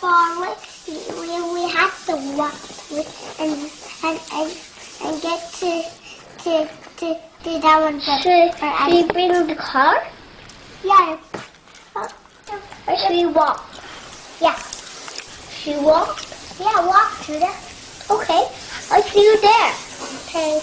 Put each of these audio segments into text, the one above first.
far away. We had to walk and get to that one. Should we bring the car? Yeah. Or should we walk? Yeah. Should we walk? Yeah, walk to there. Okay. I'll see you there. Okay.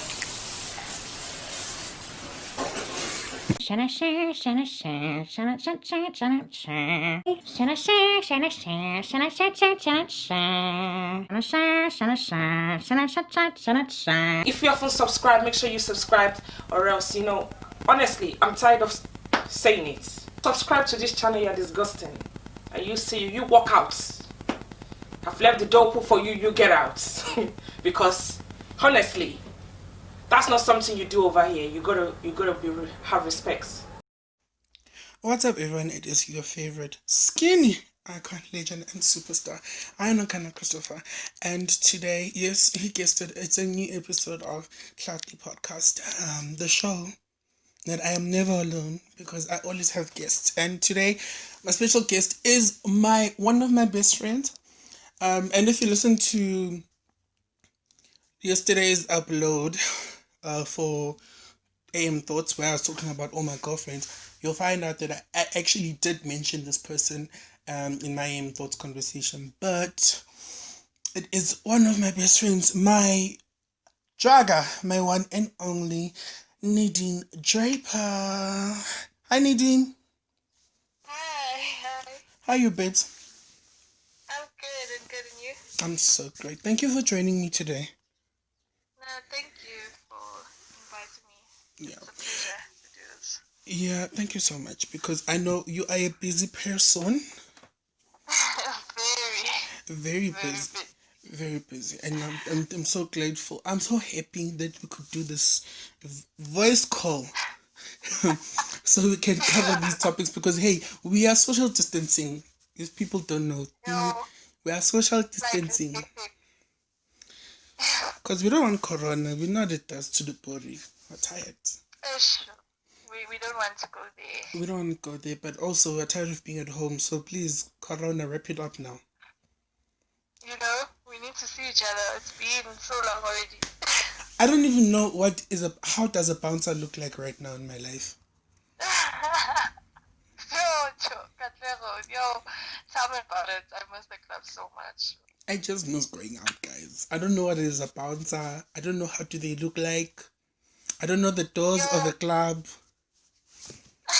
Shana share, shana share, shana shana shana shana share. Shana share, shana share, shana share, shana share. Shana share, shana share, shana share, shana share. If you haven't subscribed, make sure you subscribe, or else, honestly, I'm tired of saying it. Subscribe to this channel, you're disgusting. And you walk out. I've left the door open for you, you get out. Because, honestly, that's not something you do over here. You gotta have respect. What's up, everyone? It is your favorite skinny icon, legend, and superstar, Ionakana Christopher. And today, yes, he guessed it, it's a new episode of Cloudly Podcast, the show that I am never alone because I always have guests. And today, my special guest is one of my best friends. And if you listen to yesterday's upload for AM Thoughts, where I was talking about all my girlfriends, you'll find out that I actually did mention this person in my AM Thoughts conversation. But it is one of my best friends, my Jaga, my one and only Nadine Draper. Hi, Nadine. Hi. How are you, babes? I'm good, and you? I'm so great. Thank you for joining me today. No, thank you for inviting me. Yeah. It's a pleasure to do this. Yeah, thank you so much, because I know you are a busy person. Very busy. Very busy. And I'm so grateful. I'm so happy that we could do this voice call. So we can cover these topics, because hey, we are social distancing. If people don't know, we are social distancing. Because we don't want corona. We know that does to the body. We're tired. We don't want to go there. We don't want to go there, but also we're tired of being at home. So please, corona, wrap it up now. We need to see each other. It's been so long already. I don't even know how does a bouncer look like right now in my life. Yo, tell me about it. I miss the club so much. I just miss going out, guys. I don't know what is a bouncer. I don't know how do they look like. I don't know the doors of a club. I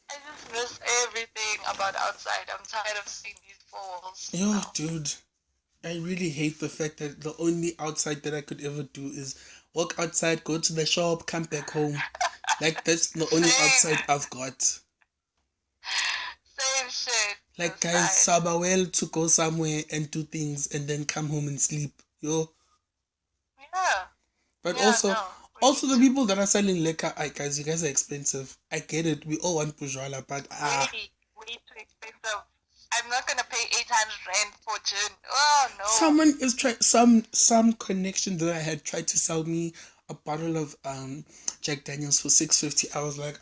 just miss everything about outside. I'm tired of seeing these walls. Yo, dude. I really hate the fact that the only outside that I could ever do is walk outside, go to the shop, come back home. Like, that's the only outside I've got. Same shit. Like, guys, saba well to go somewhere and do things and then come home and sleep. Yo. Yeah. But Yeah, also the people that are selling liquor, guys, you guys are expensive. I get it. We all want Pujala, but way too expensive. I'm not gonna pay 800 rand for gin. Oh no. Someone is some connection that I had tried to sell me a bottle of Jack Daniels for 650. I was like,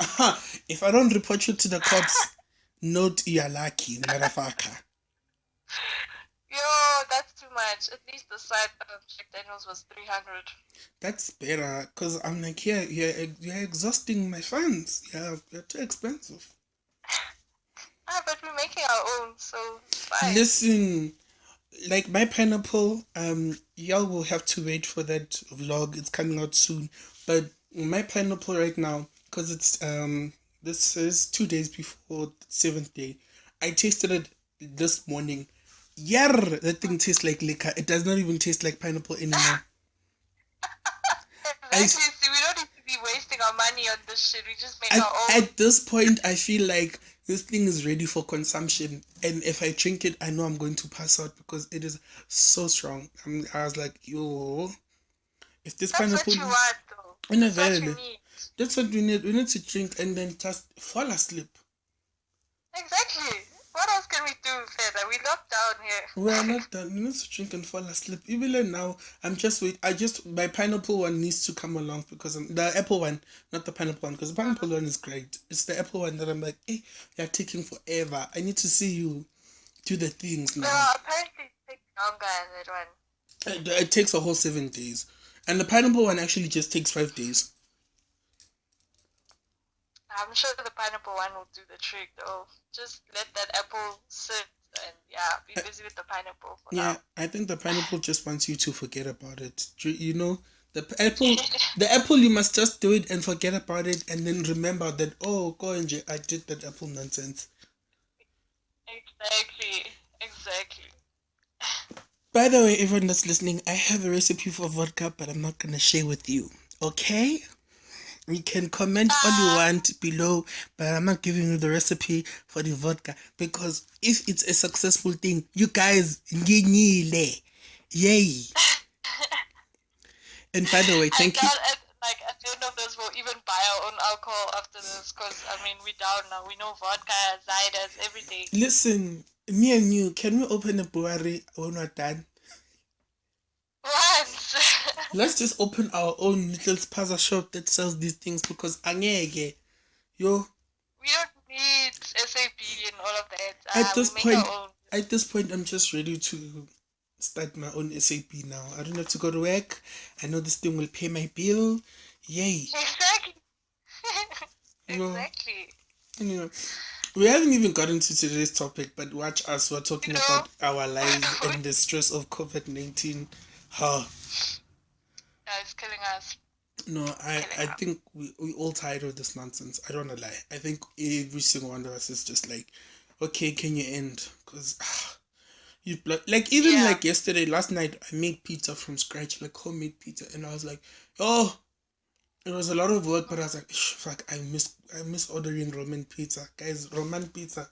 if I don't report you to the cops, note you're lucky, motherfucker. Yo, that's too much. At least the side of Jack Daniels was 300. That's better, because I'm like, you're exhausting my funds. Yeah, you're too expensive. But we're making our own, so it's fine. Listen, like my pineapple, y'all will have to wait for that vlog. It's coming out soon. But my pineapple right now, because it's this is 2 days before the 7th day. I tasted it this morning. Yeah, that thing tastes like liquor. It does not even taste like pineapple anymore. Exactly. We don't need to be wasting our money on this shit. We just make our own. At this point, I feel like this thing is ready for consumption. And if I drink it, I know I'm going to pass out because it is so strong. I was like, yo, if this pineapple... That's what you want, though. That's what you need. That's what we need. We need to drink and then just fall asleep. Exactly. What else can we do, Feda? We locked down here. We are not done. We need to drink and fall asleep. Even now, my pineapple one needs to come along because the apple one, not the pineapple one, because the pineapple one is great. It's the apple one that I'm like, hey, you're taking forever. I need to see you do the things No, now. apparently it takes longer that one. It takes a whole 7 days. And the pineapple one actually just takes 5 days. I'm sure the pineapple one will do the trick though. Just let that apple sit and be busy with the pineapple for now. I think the pineapple just wants you to forget about it. You know, the apple you must just do it and forget about it and then remember that, oh, go and I did that apple nonsense. Exactly. By the way, everyone that's listening, I have a recipe for vodka, but I'm not gonna share with you. Okay? You can comment all you want below, but I'm not giving you the recipe for the vodka because if it's a successful thing, you guys, yay! And by the way, thank you. At the end of this, we'll even buy our own alcohol after this because, I mean, we're down now. We know vodka, ciders, everything. Listen, me and you, can we open a brewery when we're done? Once. Let's just open our own little spaza shop that sells these things because angeke, yo. We don't need SAP and all of that. At this point, I'm just ready to start my own SAP now. I don't have to go to work. I know this thing will pay my bill. Yay. Exactly. Exactly. Anyway, we haven't even gotten to today's topic, but watch us. We're talking about our lives and the stress of COVID-19. It's killing us. No, I think we all tired of this nonsense. I don't want to lie. I think every single one of us is just like, okay, can you end? Because like yesterday, last night, I made pizza from scratch, like homemade pizza, and I was like, oh, it was a lot of work, but I was like, fuck, I miss ordering Roman pizza, guys. Roman pizza,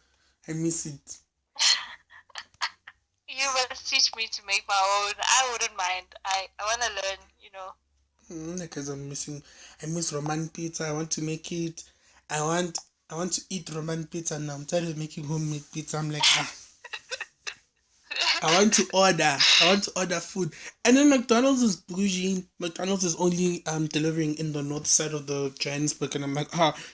I miss it. You must teach me to make my own. I wouldn't mind. I want to learn, you know. Because I miss Roman pizza. I want to make it. I want to eat Roman pizza now. I'm tired of making homemade pizza. I'm like, I want to order food. And then McDonald's is bougie. McDonald's is only delivering in the north side of the Johannesburg. And I'm like,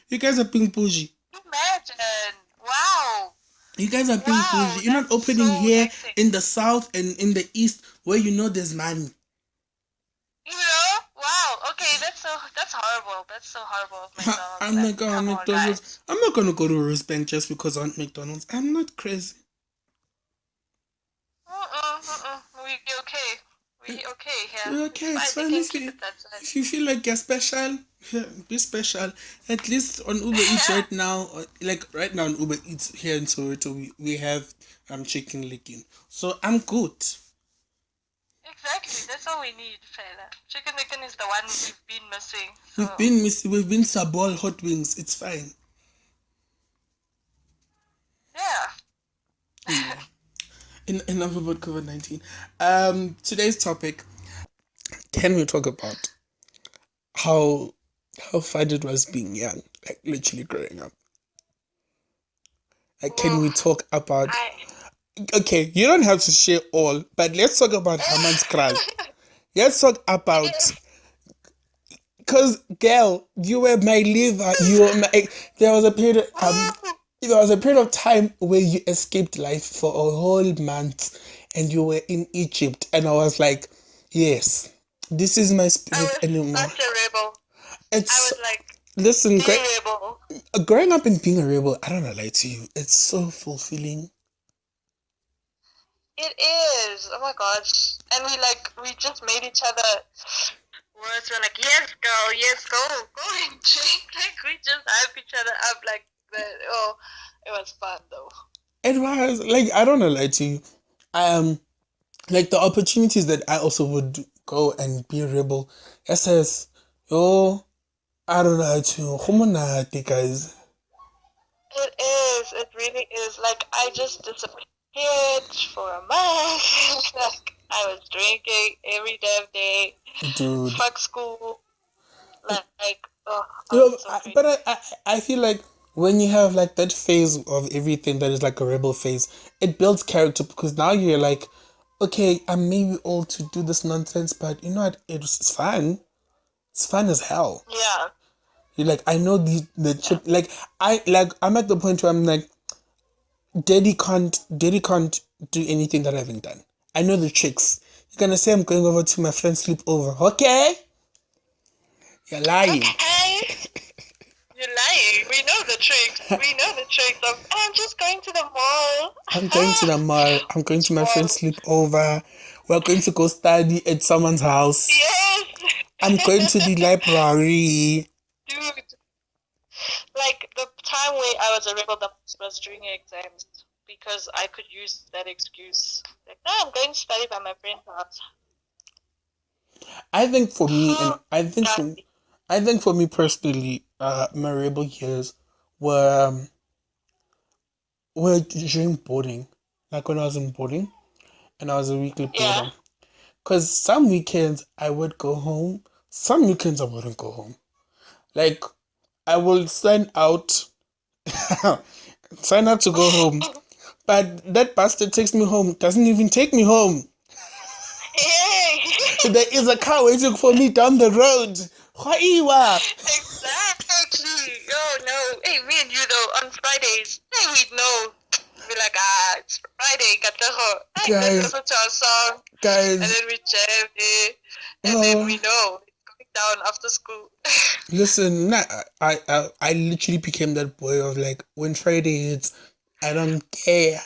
you guys are being bougie. Imagine. Wow. You guys are being bougie. You're not opening here in the south and in the east where you know there's money. You know? Wow. Okay, that's horrible. That's so horrible of McDonald's. I'm like, McDonald's. I'm not gonna go to Rosebank just because I want McDonald's. I'm not crazy. We're okay. We're okay here. We're okay. It's fine. If you feel like you're special, be special. At least on Uber Eats right now, right now on Uber Eats here in Soweto, we have chicken licking. So I'm good. Exactly. That's all we need, fella. Chicken licking is the one we've been missing. So. We've been sabol hot wings. It's fine. Yeah. Enough about COVID-19. Today's topic, can we talk about how fun it was being young, like literally growing up? Like, can we talk about... Okay, you don't have to share all, but let's talk about Haman's crush. Let's talk about... Because, girl, you were my liver. You were my... There was a period of time where you escaped life for a whole month and you were in Egypt, and I was like, yes, this is my spirit anymore. Such a rebel. I was like, listen, rebel. Growing up and being a rebel, I don't know, lie to you, it's so fulfilling. It is. Oh my gosh. And we just made each other words. We're like, yes, girl, yes, go and drink. Like, we just hype each other up like that. Oh, it was fun though. It was, like, I don't know, lie to you. Like, the opportunities that I also would go and be a rebel. It says, yo, I don't know, to guys. It is. It really is. Like, I just disappeared for a month. Like, I was drinking every damn day. Dude. Fuck school. But I feel like when you have like that phase of everything that is like a rebel phase, it builds character because now you're like, okay, I'm maybe old to do this nonsense, but you know what? It's fun. It's fun as hell. Yeah. You're like, I know the chip. Like I'm at the point where I'm like, Daddy can't do anything that I haven't done. I know the tricks. You're gonna say I'm going over to my friend's sleepover. Okay? You're lying. Okay. You're lying. We know the tricks. We know the tricks of, I'm just going to the mall. I'm going to the mall. I'm going to my friend's sleepover. We're going to go study at someone's house. Yes. I'm going to the library. Dude. Like, the time where I was a rebel the most was during exams. Because I could use that excuse. Like, no, I'm going to study by my friend's house. I think for me, I think for me personally, my rebel years were during boarding, like when I was in boarding, and I was a weekly boarder. Because some weekends I would go home, some weekends I wouldn't go home. Like I will sign out to go home, but that bastard takes me home. Doesn't even take me home. Yay! There is a car waiting for me down the road. Exactly. Oh no. Hey, me and you though on Fridays. Hey, we know. We're like, it's Friday, kataho. Hey, let's listen to our song. Guys. And then we jam it. And then we know it's going down after school. Listen, I literally became that boy of like, when Friday hits, I don't care.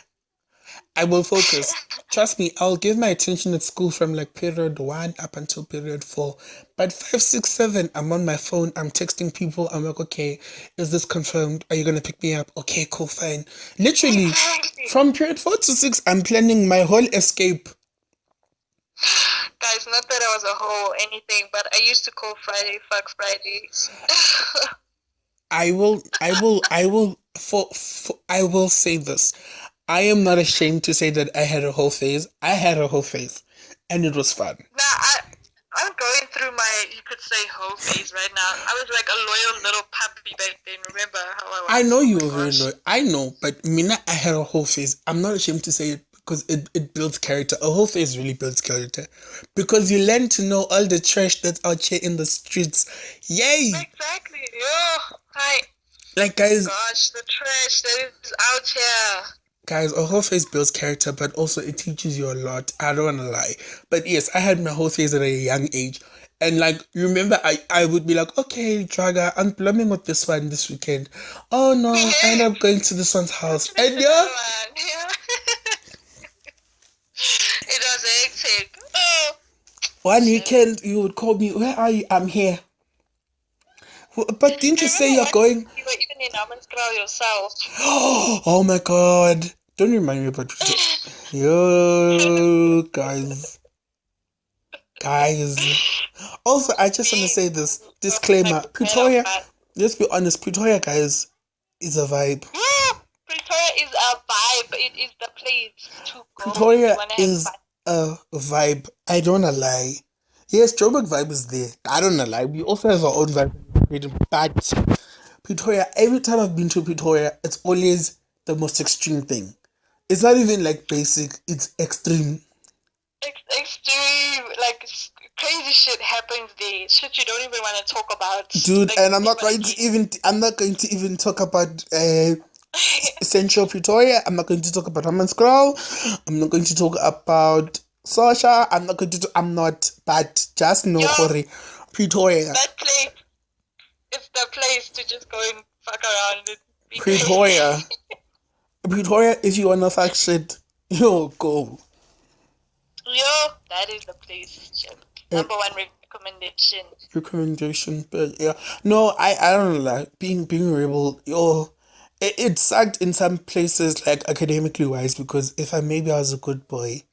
I will focus. Trust me, I'll give my attention at school from like period 1 up until period 4. But 5, 6, 7, I'm on my phone, I'm texting people, I'm like, okay, is this confirmed? Are you going to pick me up? Okay, cool, fine. Literally, from period 4 to 6, I'm planning my whole escape. Guys, not that I was a hoe or anything, but I used to call Friday, fuck Fridays. I will say this. I am not ashamed to say that I had a whole phase. I had a whole phase, and it was fun. I'm going through my, you could say, whole phase right now. I was like a loyal little puppy back then. Remember how I was? I know you were very loyal. I know, but Mina, I had a whole phase. I'm not ashamed to say it because it builds character. A whole phase really builds character because you learn to know all the trash that's out here in the streets. Yay! Exactly. Yo, hi. Like, guys. Gosh, the trash that is out here. Guys, a whole phase builds character, but also it teaches you a lot. I don't want to lie. But yes, I had my whole phase at a young age. And like, you remember, I would be like, okay, Draga, I'm plumbing with this one this weekend. Oh no, I end up going to this one's house. And yeah. It was hectic. One weekend, you would call me, where are you? I'm here. But didn't you say you're going? You were even in Ionakana yourself. Oh my god. Don't remind me about it. Yo, guys. Also, I just want to say this. Disclaimer. Pretoria, let's be honest, Pretoria, guys, is a vibe. Yeah, Pretoria is a vibe. It is the place to go. Pretoria is a vibe. I don't wanna lie. Yes, Joburg vibe is there. I don't know lie. We also have our own vibe. But Pretoria, every time I've been to Pretoria, it's always the most extreme thing. It's not even like basic, it's extreme. Extreme, like crazy shit happens there. Shit you don't even want to talk about. Dude, like, and I'm not going to even talk about Central Pretoria. I'm not going to talk about Hammanskraal. I'm not going to talk about Sosha. But just know, Corey, Pretoria. That place, it's the place to just go and fuck around and be Pretoria. Pretoria, if you wanna fuck shit, yo, go. Yo, that is the place. Number one recommendation. But yeah. No, I don't know, like being a rebel, yo, it sucked in some places, like academically wise, because if I was a good boy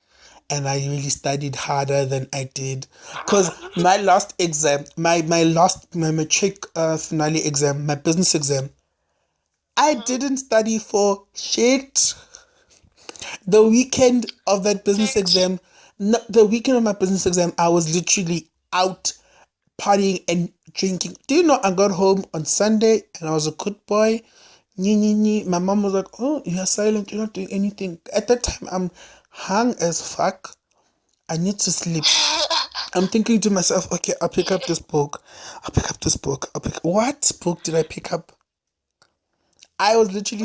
and I really studied harder than I did. Because my last exam, my matric finale exam, my business exam, I didn't study for shit. The weekend of that business exam, the weekend of my business exam, I was literally out partying and drinking. Do you know I got home on Sunday and I was a good boy? My mom was like, oh, you're silent, you're not doing anything. At that time, I'm hung as fuck. I need to sleep. I'm thinking to myself, okay, I'll pick up this book. What book did I pick up? I was literally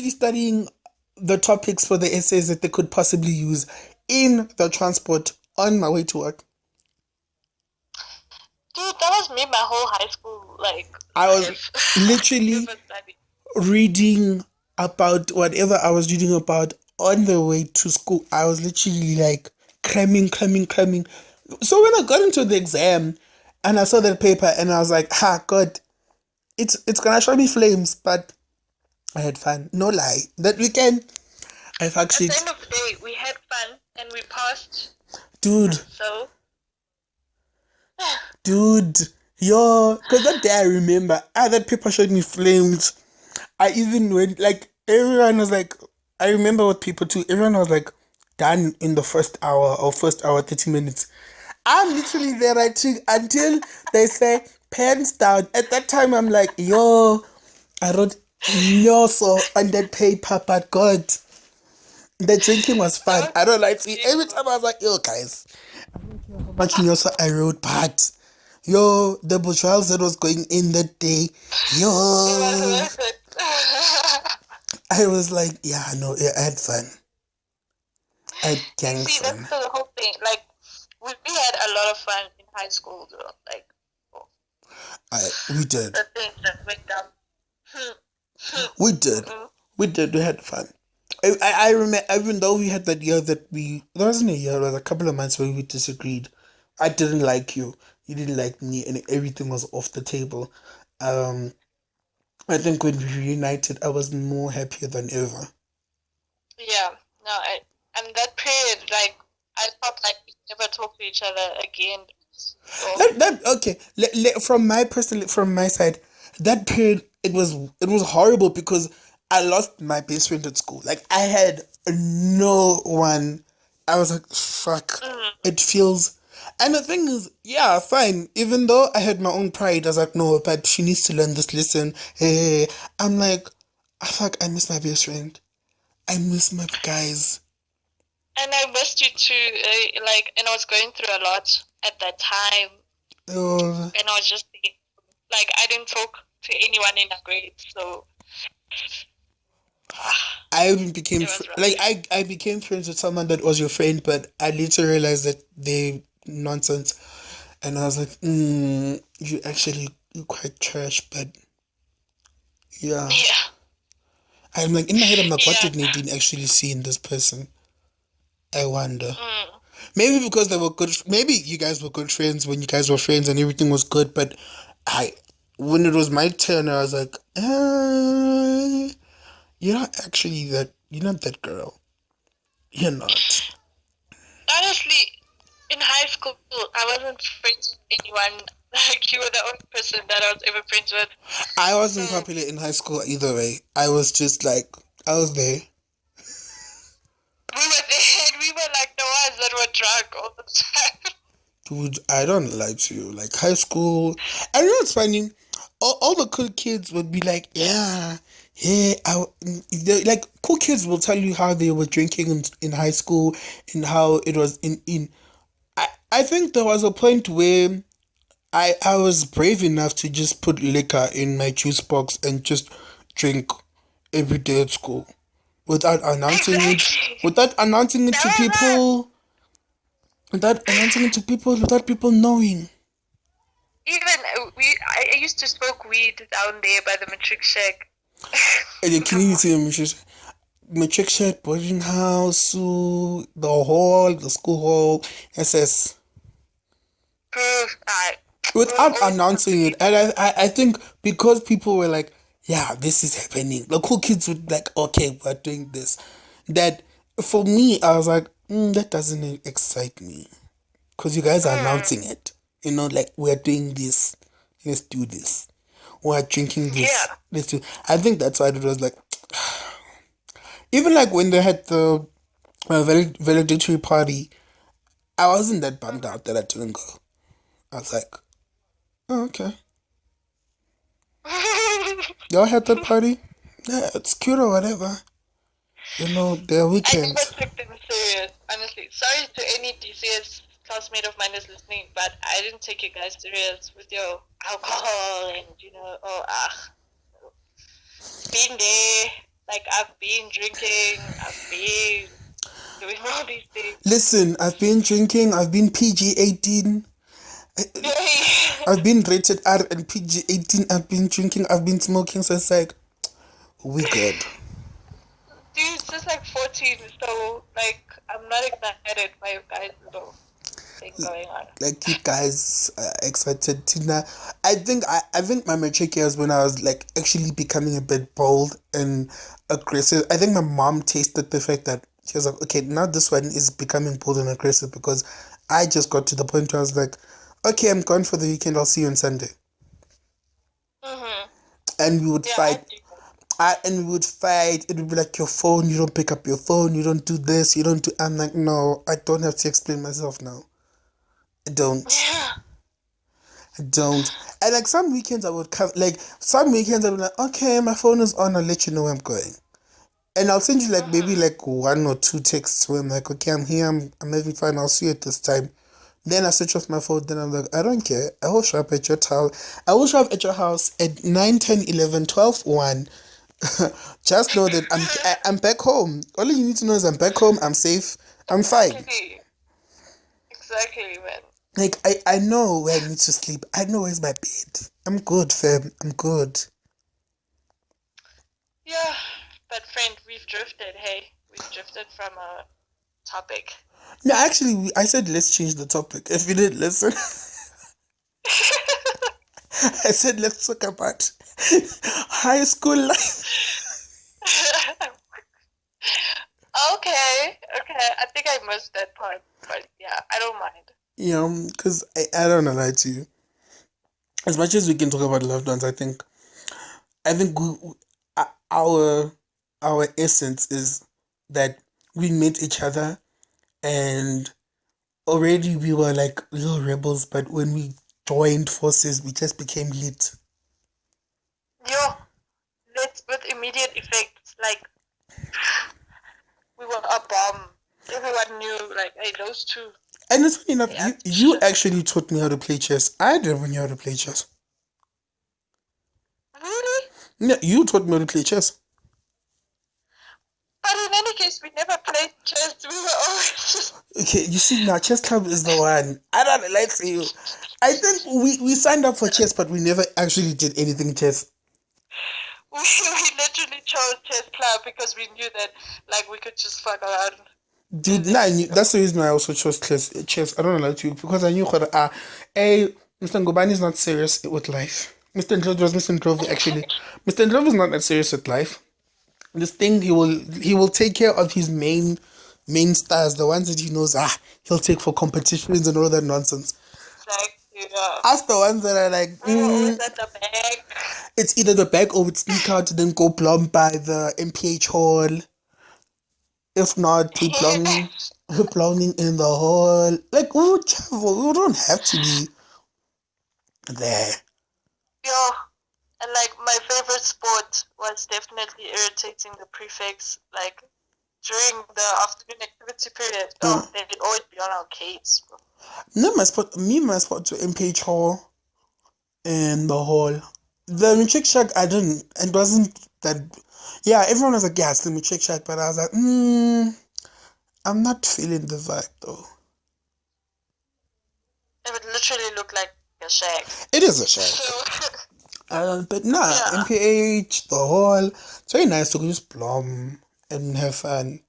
studying the topics for the essays that they could possibly use in the transport on my way to work. Dude, that was me my whole high school, like, I was life. literally Never studied. reading about whatever I was reading about on the way to school. I was literally like cramming. So when I got into the exam and I saw that paper and I was like, God, it's gonna show me flames, but I had fun. No lie. That weekend I fucked At the shit. end of the day, we had fun and we passed. Dude. So. Dude. Yo, because that day I remember, that paper showed me flames. I even went, like, everyone was like, I remember what people too, everyone was like, done in the first hour, 30 minutes. I'm literally there writing until they say, pens down. At that time, I'm like, yo, I wrote nyoso on that paper, but God, the drinking was fun. I don't like to, every time I was like, yo, guys, I don't care how much nyoso I wrote, but yo, the bourgeois that was going in that day, yo. I was like, yeah, no, I had fun. I had gang See, fun. that's the whole thing. Like, we had a lot of fun in high school, though. Like, we did. The things that went down. We did. We had fun. I remember, even though we had that year there wasn't a year, it was a couple of months where we disagreed. I didn't like you. You didn't like me, and everything was off the table. I think when we reunited, I was more happier than ever. Yeah, no, and that period, like, I felt like we never talked to each other again. So. Okay. From my side, that period it was horrible because I lost my best friend at school. Like I had no one. I was like, fuck. It feels. And the thing is, yeah, fine. Even though I had my own pride, I was like, no, but she needs to learn this lesson. Hey, I'm like, fuck. I miss my best friend. I miss my guys. And I missed you too. Like, and I was going through a lot at that time. Oh. And I was just thinking, like, I didn't talk to anyone in a grade, so. I even became I became friends with someone that was your friend, but I later realized that they nonsense, and I was like, you quite trash, but yeah. I'm like in my head, I'm like, what did Nadine actually see in this person? I wonder. Maybe because they were good. Maybe you guys were good friends when you guys were friends and everything was good, but when it was my turn, I was like, you're not actually that. You're not that girl. You're not. Honestly, in high school, I wasn't friends with anyone. Like, you were the only person that I was ever friends with. I wasn't popular in high school either way. I was just like, I was there. We were there and we were like the ones that were drunk all the time. Dude, I don't lie to you. Like high school, and you know what's funny? All the cool kids would be like, like cool kids will tell you how they were drinking in high school and how it was in. I think there was a point where I was brave enough to just put liquor in my juice box and just drink every day at school without announcing it to people. Without people knowing. Even I used to smoke weed down there by the matric shack. Can you see the matric shack, boarding house, the hall, the school hall, SS. Without announcing it, and I think because people were like, yeah, this is happening. The cool kids would like, okay, we're doing this. That for me, I was like, that doesn't excite me, because you guys are announcing it. You know, like we're doing this. Let's do this. We're drinking this. Yeah. Let's do. I think that's why it was like, even like when they had the valedictory party, I wasn't that bummed out that I didn't go. I was like, oh, okay. Y'all had that party? Yeah, it's cute or whatever. You know, they're weekends. I never took them serious, honestly. Sorry to any DCS classmate of mine is listening, but I didn't take you guys serious with your alcohol and, been there. Like, I've been drinking. I've been doing all these things. Listen, I've been drinking. I've been PG-18. I've been rated R and PG-18. I've been drinking. I've been smoking. So it's like, we good. Dude's just like 14, so like I'm not excited by you guys' little thing going on. Like you guys are excited to now. I think my matric years when I was like actually becoming a bit bold and aggressive. I think my mom tasted the fact that she was like, okay, now this one is becoming bold and aggressive because I just got to the point where I was like, okay, I'm gone for the weekend. I'll see you on Sunday. Mm-hmm. And we would fight. And we would fight. It would be like, your phone, you don't pick up your phone, you don't do this, you don't do. I'm like, no, I don't have to explain myself now. I don't. I don't. And like some weekends I would come, like some weekends I would be like, okay, my phone is on, I'll let you know where I'm going. And I'll send you like maybe like 1 or 2 texts where I'm like, okay, I'm here, I'm having fun, I'll see you at this time. Then I switch off my phone, then I'm like, I don't care. I will show up at your house. I will show up at your house at 9, 10, 11, 12, 1. Just know that I'm back home. All you need to know is I'm back home, I'm safe, I'm fine. Exactly, man. Like, I know where I need to sleep. I know where's my bed. I'm good, fam. I'm good. Yeah, but friend, we've drifted, hey? We've drifted from a topic. No, actually, I said let's change the topic. If you didn't listen. I said let's talk about high school life. Okay. I think I missed that part, but yeah, I don't mind. Yeah, because I don't know, lie to you. As much as we can talk about loved ones, I think our essence is that we met each other and already we were like little rebels, but when we joined forces, we just became lit. Lit with immediate effects. Like, we were a bomb. Everyone knew, like, hey, those two. And it's funny enough, you actually taught me how to play chess. I never knew how to play chess. Really? Yeah, you taught me how to play chess. But in any case, we never played chess. We were always... Okay, you see now, chess club is the one. I don't lie to you. I think we signed up for chess, but we never actually did anything chess. We literally chose chess club because we knew that, like, we could just fuck around. Dude, that's the reason why I also chose chess. I don't know lie to you, because I knew Mr. Ngobani is not serious with life. Mr. Ndlovu actually. Mr. Ndlovu is not that serious with life. This thing, he will take care of his main stars, the ones that he knows, he'll take for competitions and all that nonsense. Exactly, yeah. As the ones that are like, always at the back. It's either the back or we'd sneak out and then go plumb by the MPH hall. If not, keep plumbing in the hall. Like, we would travel. We don't have to be there. Yeah. And like my favorite sport was definitely irritating the prefects. Like during the afternoon activity period, they'd always be on our case. No, my sport to MPH hall and the hall. The Matric Shack, it wasn't that. Yeah, everyone was like, yeah, it's the Matric Shack, but I was like, I'm not feeling the vibe though. It would literally look like a shack. It is a shack. But MPH, the hall, it's very nice to just plum and have fun.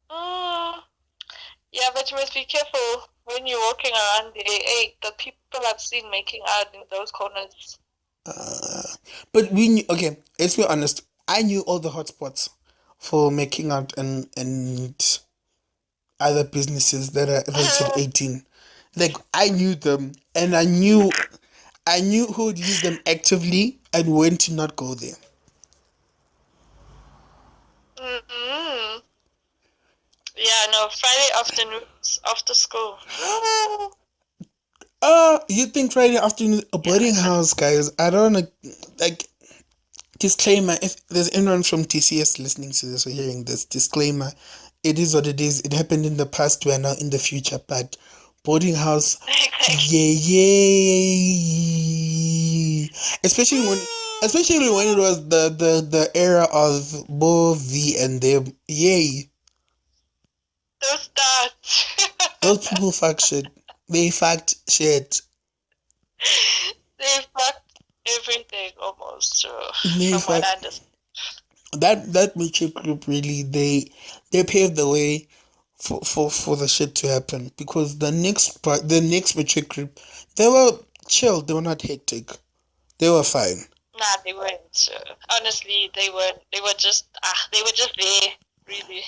Yeah, but you must be careful when you're walking around there. Hey, the people I've seen making out in those corners. But we knew, okay, let's be honest, I knew all the hotspots for making out and other businesses that are rated 18. Like, I knew them, and I knew who would use them actively and when to not go there. Mm-hmm. Yeah, no, Friday afternoons after school. You think Friday afternoon a boarding house, guys? I don't know, like, disclaimer, if there's anyone from TCS listening to this or hearing this, disclaimer, it is what it is. It happened in the past, we are now in the future, but boarding house, yeah. Especially Especially when it was the era of Bo V and them. Yay. Those dots. Those people fuck shit. They fucked shit. They fucked everything almost. So, They from what fucked. I understand. That mature group really they paved the way for the shit to happen, because the next mature group, they were chill, they were not hectic, they were fine. Nah, they weren't. Honestly, they weren't. They were just there, really.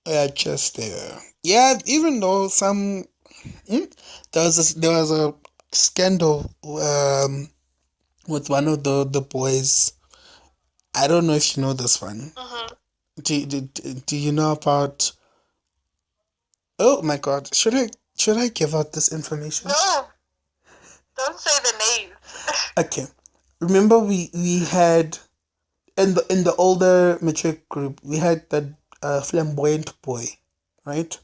Yeah, just there. Yeah, even though some there was a scandal with one of the boys. I don't know if you know this one. Mm-hmm. Do you know about? Oh my God! Should I give out this information? No, don't say the name. Okay. Remember we had in the older mature group, we had that flamboyant boy, right?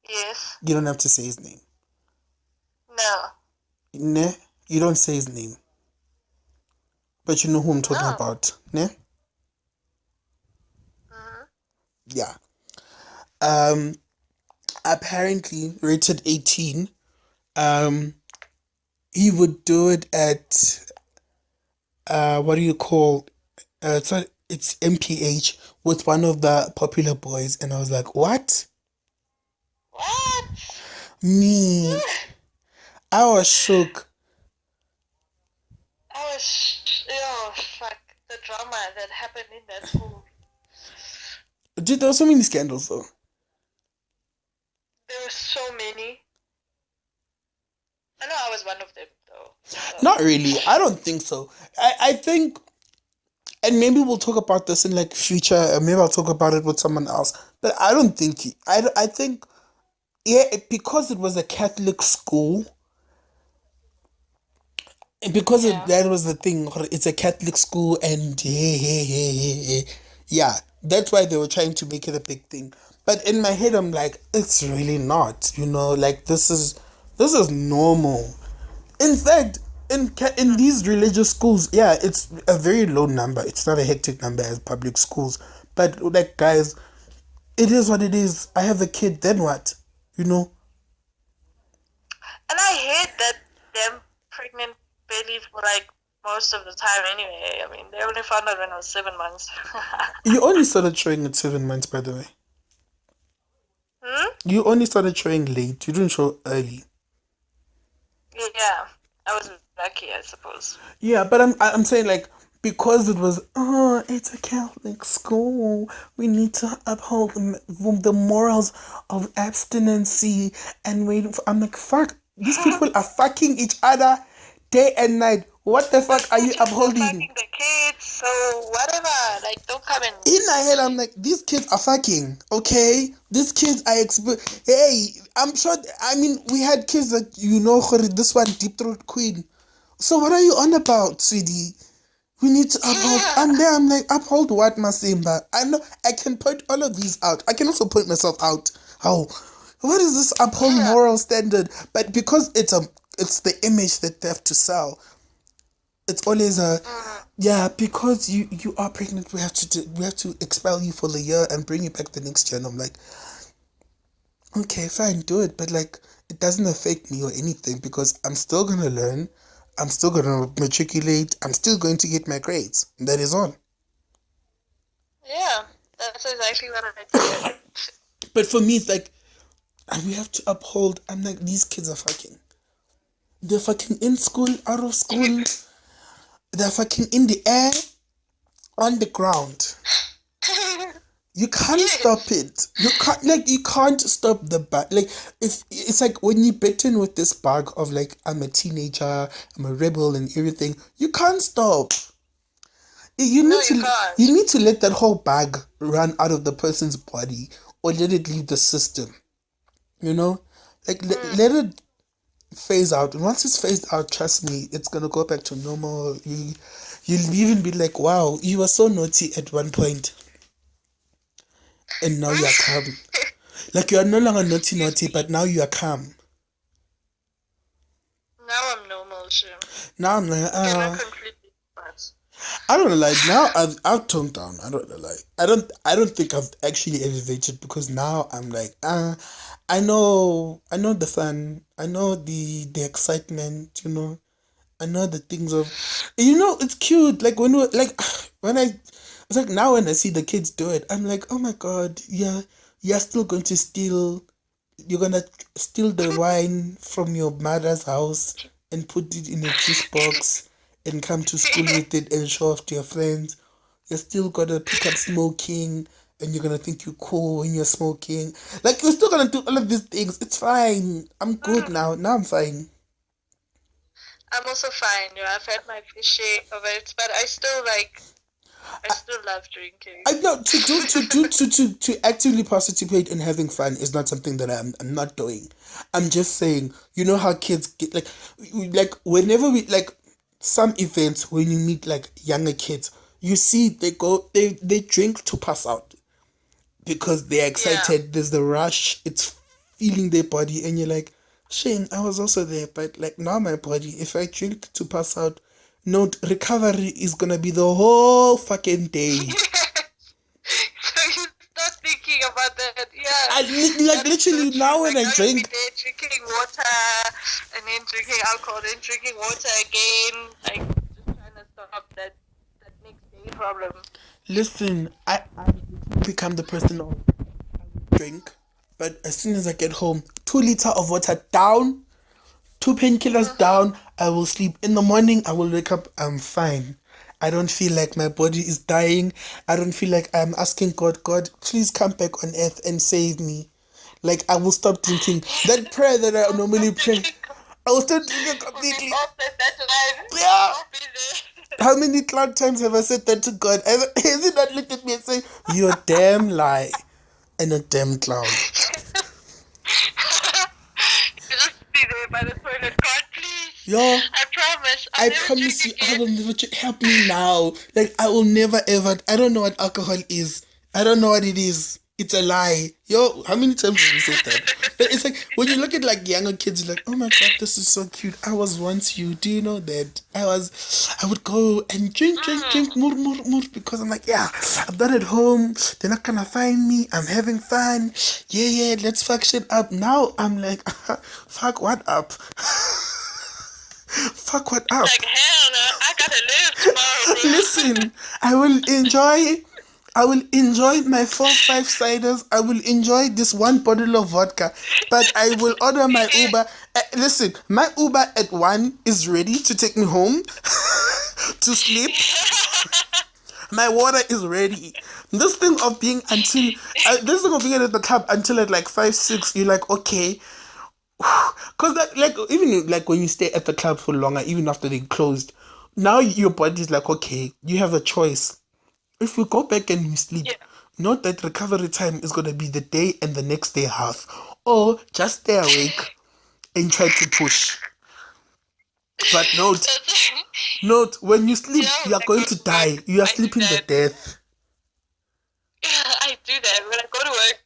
Yes. You don't have to say his name. No. Ne? You don't say his name. But you know who I'm talking about, ne? Mm-hmm. Yeah. Apparently rated 18. He would do it at what do you call it's MPH with one of the popular boys, and I was like, what? What? Me. I was shook. Oh, fuck. The drama that happened in that school. Dude, there were so many scandals though. There were so many. I know I was one of them, though. So. Not really. I don't think so. I think, and maybe we'll talk about this in like future. Maybe I'll talk about it with someone else. But I don't think I think, yeah, because it was a Catholic school. And because that was the thing, it's a Catholic school, and yeah, that's why they were trying to make it a big thing. But in my head, I'm like, it's really not. Like this is normal. In fact, in these religious schools, yeah, it's a very low number. It's not a hectic number as public schools. But like, guys, it is what it is. I have a kid, then what? And I hate that them pregnant babies were like most of the time anyway. I mean, they only found out when I was 7 months. You only started showing at 7 months, by the way. You only started showing late. You didn't show early. Yeah, I was lucky, I suppose. Yeah, but I'm saying, like, because it was it's a Catholic school, we need to uphold the morals of abstinency and waiting for. I'm like, fuck, these people are fucking each other day and night. What the fuck are you upholding? Fucking the kids, so whatever. Like, don't come in. In my head, I'm like, these kids are fucking, okay? These kids are hey, I'm sure. I mean, we had kids that this one deep throat queen. So what are you on about, sweetie? We need to uphold. I'm like, uphold what, Masimba? I know I can point all of these out. I can also point myself out. How? What is this uphold moral standard? But because it's the image that they have to sell. It's always because you are pregnant, we have to expel you for the year and bring you back the next year. And I'm like, okay, fine, do it, but like it doesn't affect me or anything, because I'm still gonna learn, I'm still gonna matriculate, I'm still going to get my grades. And that is all. Yeah, that's exactly what I did. But for me, it's like, we have to uphold. I'm like, these kids are fucking. They're fucking in school, out of school. They're fucking in the air, on the ground. You can't stop it. You can't stop the bug. Like, if it's like when you're bitten with this bug of like, I'm a teenager, I'm a rebel and everything, you can't stop. You need to let that whole bug run out of the person's body, or let it leave the system. Like let it phase out, and once it's phased out, trust me, it's gonna go back to normal. You'll even be like, wow, you were so naughty at one point, and now you are calm. Like, you are no longer naughty, but now you are calm. Now I'm normal, sure. Now I'm like, not completely, but I don't know, like now I've toned down. I don't know, like I don't think I've actually elevated because now I'm like I know the fun, I know the excitement, I know the things of it's cute. Like when we like when I it's like now when I see the kids do it, I'm like, oh my god, yeah, you're still going to steal. You're gonna steal the wine from your mother's house and put it in a juice box and come to school with it and show off to your friends. You're still gonna pick up smoking and you're gonna think you're cool when you're smoking. Like you're still gonna do all of these things. It's fine. I'm good now. Now I'm fine. I'm also fine. I've had my fair share of it, but I still love drinking. I know to actively participate in having fun is not something that I'm not doing. I'm just saying, you know how kids get like whenever we like some events when you meet like younger kids, you see they drink to pass out because they're excited. Yeah. There's the rush. It's feeling their body, and you're like, Shane, I was also there, but like now my body, if I drink to pass out, no, recovery is gonna be the whole fucking day. So you start thinking about that, yeah. I like literally so now when I drink, drinking water and then drinking alcohol, then drinking water again, like just trying to stop that next day problem. Listen, I become the person of drink, but as soon as I get home, 2 liters of water down. 2 painkillers down, I will sleep. In the morning, I will wake up, I'm fine. I don't feel like my body is dying. I don't feel like I'm asking God, please come back on earth and save me. Like, I will stop drinking. That prayer that I normally pray, I will stop drinking completely. Yeah. How many times have I said that to God? Has he not looked at me and said, you're a damn lie and a damn clown? By the toilet, God, please. Yo, I promise you, I will never help me now. Like, I will never ever. I don't know what alcohol is. I don't know what it is. It's a lie. Yo, how many times have you said that? But it's like when you look at like younger kids, you're like, oh my god, this is so cute. I was once you. Do you know that? I would go and drink more because I'm like, yeah, I'm not at home. They're not gonna find me. I'm having fun. Yeah, let's fuck shit up. Now I'm like, fuck what up? Fuck what up? Like hell no, I gotta live tomorrow. Listen, I will enjoy my 4-5 ciders. I will enjoy this 1 bottle of vodka. But I will order my Uber. Listen, my Uber at 1 is ready to take me home to sleep. My water is ready. This thing of being at the club until at like 5, 6, you're like, okay. Because that, like, even like when you stay at the club for longer, even after they closed, now your body's like, okay, you have a choice. If we go back and we sleep, note that recovery time is going to be the day and the next day half. Or just stay awake and try to push. But note, when you sleep, you are going to die. You are sleeping the death. I do that. When I go to work,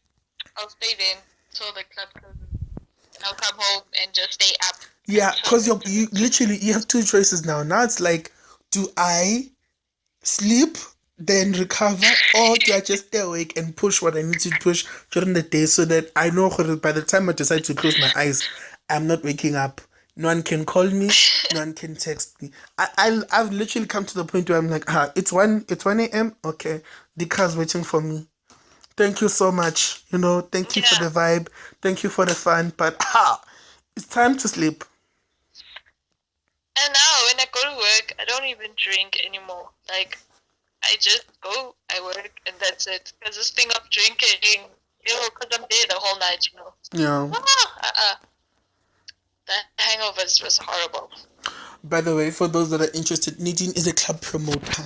I'll stay there until the club closes. I'll come home and just stay up. Yeah, because you literally, you have 2 choices now. Now it's like, do I sleep, then recover, or do I just stay awake and push what I need to push during the day so that I know by the time I decide to close my eyes, I'm not waking up. No one can call me. No one can text me. I've literally come to the point where I'm like, it's 1 a.m. Okay, the car's waiting for me. Thank you so much. Thank you for the vibe. Thank you for the fun. But it's time to sleep. And now when I go to work, I don't even drink anymore. Like, I just go, I work, and that's it. Because this thing of drinking, because I'm there the whole night, Yeah. The hangovers was horrible. By the way, for those that are interested, Nadine is a club promoter.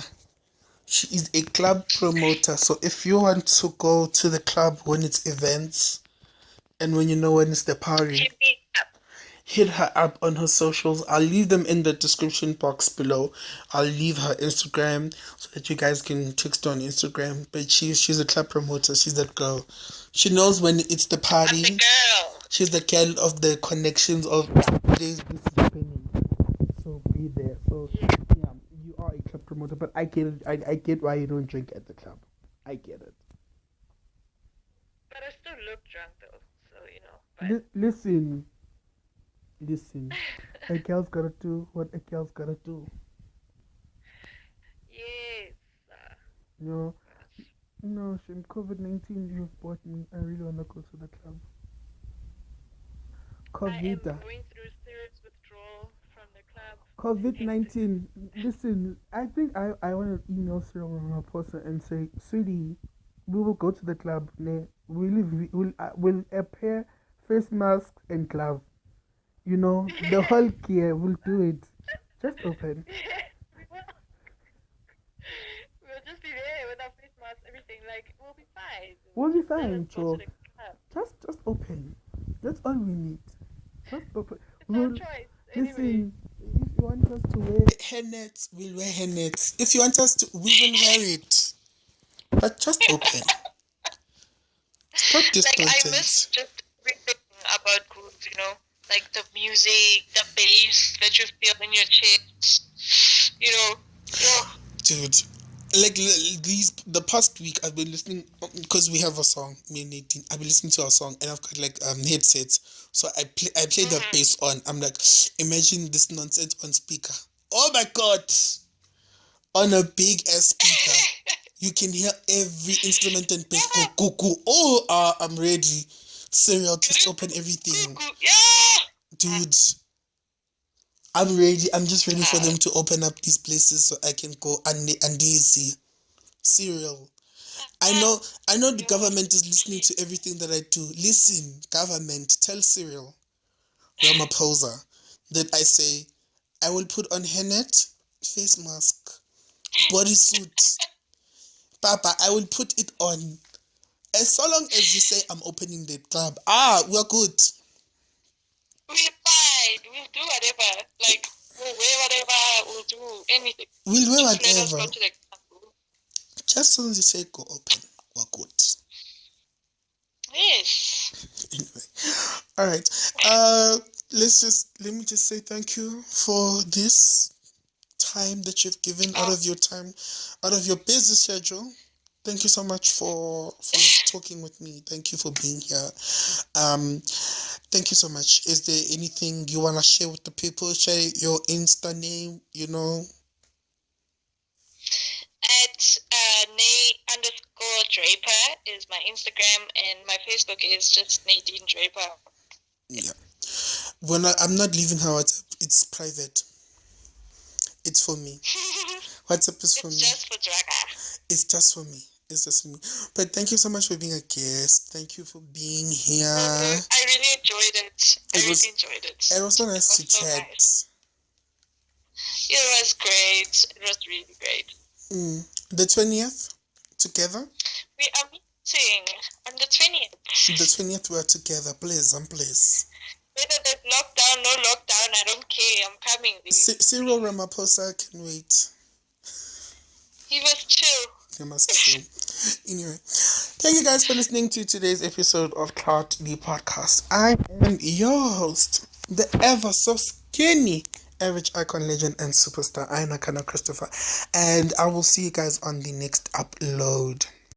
She is a club promoter. So if you want to go to the club when it's events and when when it's the party, hit her up on her socials. I'll leave them in the description box below. I'll leave her Instagram so that you guys can text her on Instagram. But she's a club promoter. She's that girl. She knows when it's the party. I'm the girl. She's the girl of the connections of today's business happening. So be there. So yeah, you are a club club promoter, but I get it. I get why you don't drink at the club. I get it. But I still look drunk though, so you know. Listen. A girl's gotta do what a girl's gotta do. Yes. No, Shin, COVID-19, you've bought me. I really wanna go to the club. I am COVID. going through serious withdrawal from the club. COVID-19. Listen, I think I want to email Cyril Ramaphosa and say, sweetie, we will go to the club. We'll appear face mask and glove. You know, the whole gear. We'll do it. Just open. We'll just be there with our face masks, everything. Like, we'll be fine. We'll be Just let fine, us go Joe. to the club. Just open. That's all we need. Just open. It's our choice. Anyway. Listen, if you want us to wear hairnets, we'll wear hairnets. If you want us to, we will wear it. But just open. Stop this Like, I nonsense. miss just everything about grooves, you know? Like the music, the bass that you feel in your chest, you know? Oh. Dude, like the past week I've been listening, because we have a song, me and Nadine, I've been listening to our song and I've got like headsets, so I play the bass on. I'm like, imagine this nonsense on speaker. Oh my god, on a big ass speaker. You can hear every instrument and bass go cuckoo. Oh, I'm ready. Serial, just open everything. Yeah! Dude, I'm ready. I'm just ready for them to open up these places so I can go and easy. Serial. I know the government is listening to everything that I do. Listen, government, tell Serial Ramaphosa that I say I will put on hairnet, face mask, bodysuit. Papa, I will put it on. As so long as you say I'm opening the club, we're good. We're fine. We'll do whatever. Like, we'll wear whatever. We'll do anything. We'll wear Just let us whatever. go to the club. Just as soon as you say go open, we're good. Yes. Anyway, all right. Let me just say thank you for this time that you've given out of your time, out of your busy schedule. Thank you so much for talking with me. Thank you for being here. Thank you so much. Is there anything you want to share with the people? Share your Insta name, you know. At Nay_Draper is my Instagram, and my Facebook is just Nadine Draper. Yeah. I'm not leaving her WhatsApp. It's private. It's for me. WhatsApp is for me. It's just for Draga. It's just for me. It's just for me. But thank you so much for being a guest. Thank you for being here. I really enjoyed it. It was so nice to so chat. nice. It was great. It was really great. The 20th, together? We are meeting on the 20th. The 20th, we're together. Please. Whether there's lockdown, no lockdown, I don't care. I'm coming. Cyril Ramaphosa can wait. He was chill. He must chill. Anyway, thank you guys for listening to today's episode of Cloud the Podcast. I am your host, the ever so skinny average icon, legend, and superstar Ionakana Christopher, and I will see you guys on the next upload.